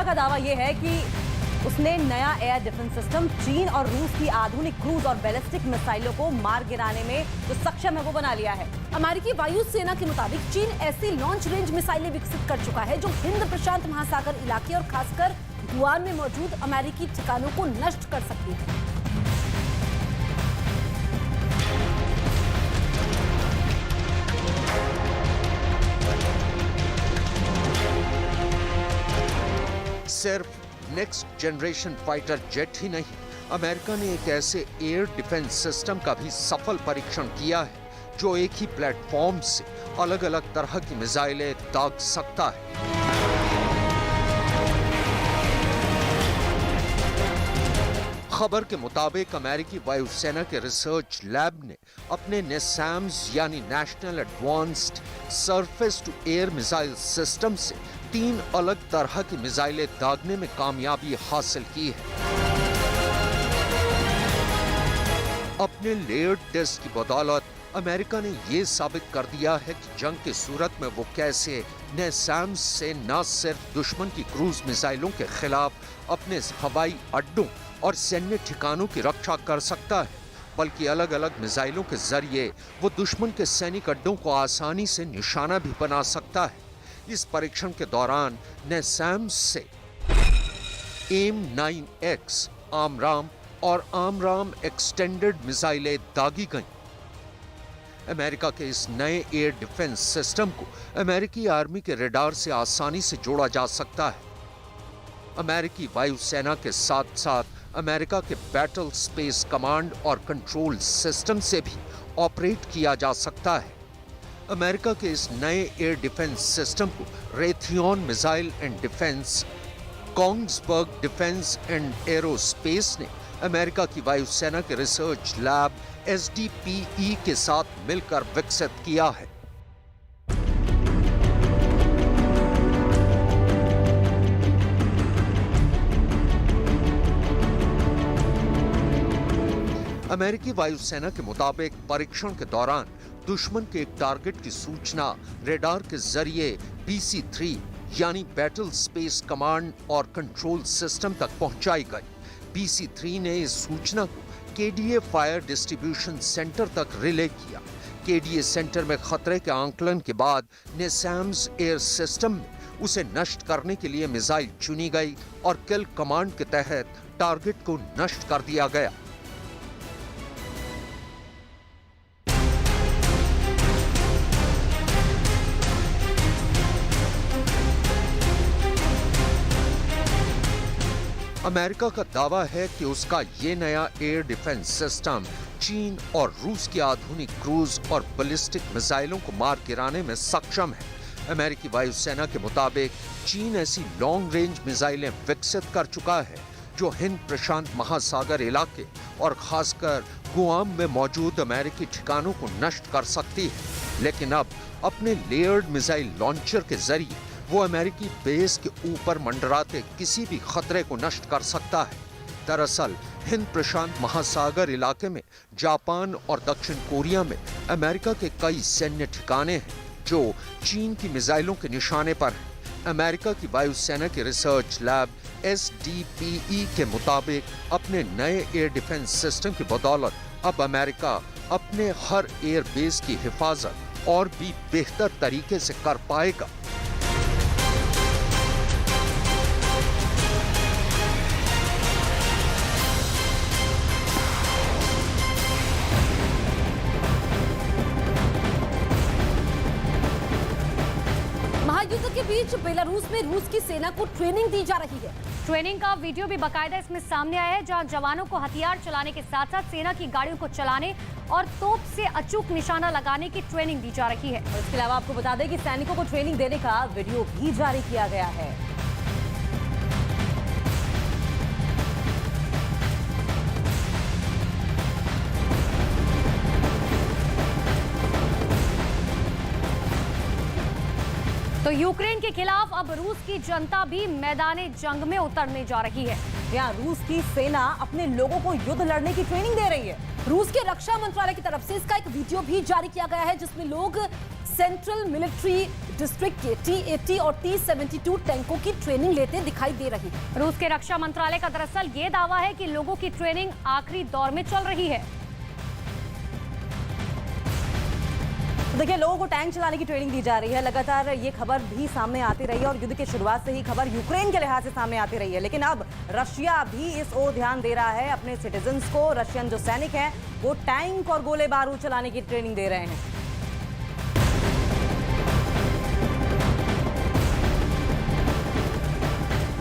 America का दावा यह है कि उसने नया एयर डिफेंस सिस्टम चीन और रूस की आधुनिक क्रूज और बैलिस्टिक मिसाइलों को मार गिराने में जो सक्षम है वो बना लिया है। अमेरिकी वायु सेना के मुताबिक चीन ऐसी लॉन्च रेंज मिसाइलें विकसित कर चुका है जो हिंद प्रशांत महासागर इलाके और खासकर गुआम में मौजूद अमेरिकी ठिकानों को नष्ट कर सकती है। सिर्फ नेक्स्ट जनरेशन फाइटर जेट ही नहीं, अमेरिका ने एक ऐसे एयर डिफेंस सिस्टम का भी सफल परीक्षण किया है जो एक ही प्लेटफॉर्म से अलग अलग तरह की मिसाइलें दाग सकता है। खबर के मुताबिक अमेरिकी वायुसेना के रिसर्च लैब ने अपने नेसैम्स यानी national advanced surface to air missile system से 3 अलग तरह की मिसाइलें दागने में कामयाबी हासिल की है। अपने लेयर्ड टेस्ट की बदौलत अमेरिका ने यह साबित कर दिया है कि जंग की सूरत में वो कैसे नेसैम्स से न सिर्फ दुश्मन की क्रूज मिसाइलों के खिलाफ अपने हवाई अड्डों और सैन्य ठिकानों की रक्षा कर सकता है, बल्कि अलग अलग मिसाइलों के जरिए वो दुश्मन के सैनिक अड्डों को आसानी से निशाना भी बना सकता है। इस परीक्षण के दौरान नेसैम्स से AIM-9X आमराम और आमराम एक्सटेंडेड मिसाइलें दागी गईं। अमेरिका के इस नए एयर डिफेंस सिस्टम को अमेरिकी आर्मी के रडार से आसानी से जोड़ा जा सकता है। अमेरिकी वायुसेना के साथ साथ अमेरिका के बैटल स्पेस कमांड और कंट्रोल सिस्टम से भी ऑपरेट किया जा सकता है। अमेरिका के इस नए एयर डिफेंस सिस्टम को Raytheon missile and defence, Kongsberg defence and aerospace ने अमेरिका की वायुसेना के रिसर्च लैब SDPE के साथ मिलकर विकसित किया है। अमेरिकी वायुसेना के मुताबिक परीक्षण के दौरान दुश्मन के एक टारगेट की सूचना रडार के जरिए BC-3 यानी बैटल स्पेस कमांड और कंट्रोल सिस्टम तक पहुंचाई गई। BC-3 ने इस सूचना को KDA फायर डिस्ट्रीब्यूशन सेंटर तक रिले किया। KDA सेंटर में खतरे के आंकलन के बाद नेसैम्स एयर सिस्टम में उसे नष्ट करने के लिए मिसाइल चुनी गई और किल कमांड के तहत टारगेट को नष्ट कर दिया गया। अमेरिका का दावा है कि उसका ये नया एयर डिफेंस सिस्टम चीन और रूस की आधुनिक क्रूज और बैलिस्टिक मिसाइलों को मार गिराने में सक्षम है। अमेरिकी वायुसेना के मुताबिक चीन ऐसी लॉन्ग रेंज मिसाइलें विकसित कर चुका है जो हिंद प्रशांत महासागर इलाके और खासकर गुआम में मौजूद अमेरिकी ठिकानों को नष्ट कर सकती है, लेकिन अब अपने लेयर्ड मिसाइल लॉन्चर के जरिए वो अमेरिकी बेस के ऊपर मंडराते किसी भी खतरे को नष्ट कर सकता है। दरअसल हिंद प्रशांत महासागर इलाके में जापान और दक्षिण कोरिया में अमेरिका के कई सैन्य ठिकाने हैं जो चीन की मिसाइलों के निशाने पर हैं। अमेरिका की वायुसेना के रिसर्च लैब SDPE के मुताबिक अपने नए एयर डिफेंस सिस्टम की बदौलत अब अमेरिका अपने हर एयर बेस की हिफाजत और भी बेहतर तरीके से कर पाएगा। महायुद्ध के बीच बेलारूस में रूस की सेना को ट्रेनिंग दी जा रही है। ट्रेनिंग का वीडियो भी बाकायदा इसमें सामने आया है, जहां जवानों को हथियार चलाने के साथ साथ सेना की गाड़ियों को चलाने और तोप से अचूक निशाना लगाने की ट्रेनिंग दी जा रही है। और इसके अलावा आपको बता दें कि सैनिकों को ट्रेनिंग देने का वीडियो भी जारी किया गया है। तो यूक्रेन के खिलाफ अब रूस की जनता भी मैदाने जंग में उतरने जा रही है। यहाँ रूस की सेना अपने लोगों को युद्ध लड़ने की ट्रेनिंग दे रही है। रूस के रक्षा मंत्रालय की तरफ से इसका एक वीडियो भी जारी किया गया है जिसमें लोग सेंट्रल मिलिट्री डिस्ट्रिक्ट के T-80 और T-72 टैंकों की ट्रेनिंग लेते दिखाई दे रहे हैं। रूस के रक्षा मंत्रालय का दरअसल ये दावा है कि लोगों की ट्रेनिंग आखिरी दौर में चल रही है। देखिए, लोगों को टैंक चलाने की ट्रेनिंग दी जा रही है। लगातार ये खबर भी सामने आती रही है और युद्ध की शुरुआत से ही खबर यूक्रेन के लिहाज से सामने आती रही है, लेकिन अब रशिया भी इस ओर ध्यान दे रहा है। अपने सिटीजन्स को, रशियन जो सैनिक हैं, वो टैंक और गोले बारूद चलाने की ट्रेनिंग दे रहे हैं।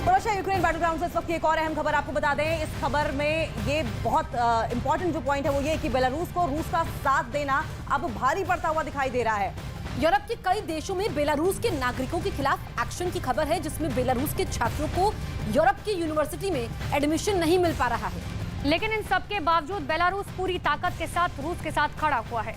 रशिया यूक्रेन बैटल ग्राउंड से इस वक्त एक और अहम खबर आपको बता दें। इस खबर में ये बहुत इंपॉर्टेंट जो पॉइंट है वो ये कि बेलारूस को रूस का साथ देना अब भारी पड़ता हुआ दिखाई दे रहा है। यूरोप के कई देशों में बेलारूस के नागरिकों के खिलाफ एक्शन की खबर है जिसमें बेलारूस के छात्रों को यूरोप की यूनिवर्सिटी में एडमिशन नहीं मिल पा रहा है। लेकिन इन सब के बावजूद बेलारूस पूरी ताकत के साथ रूस के साथ खड़ा हुआ है।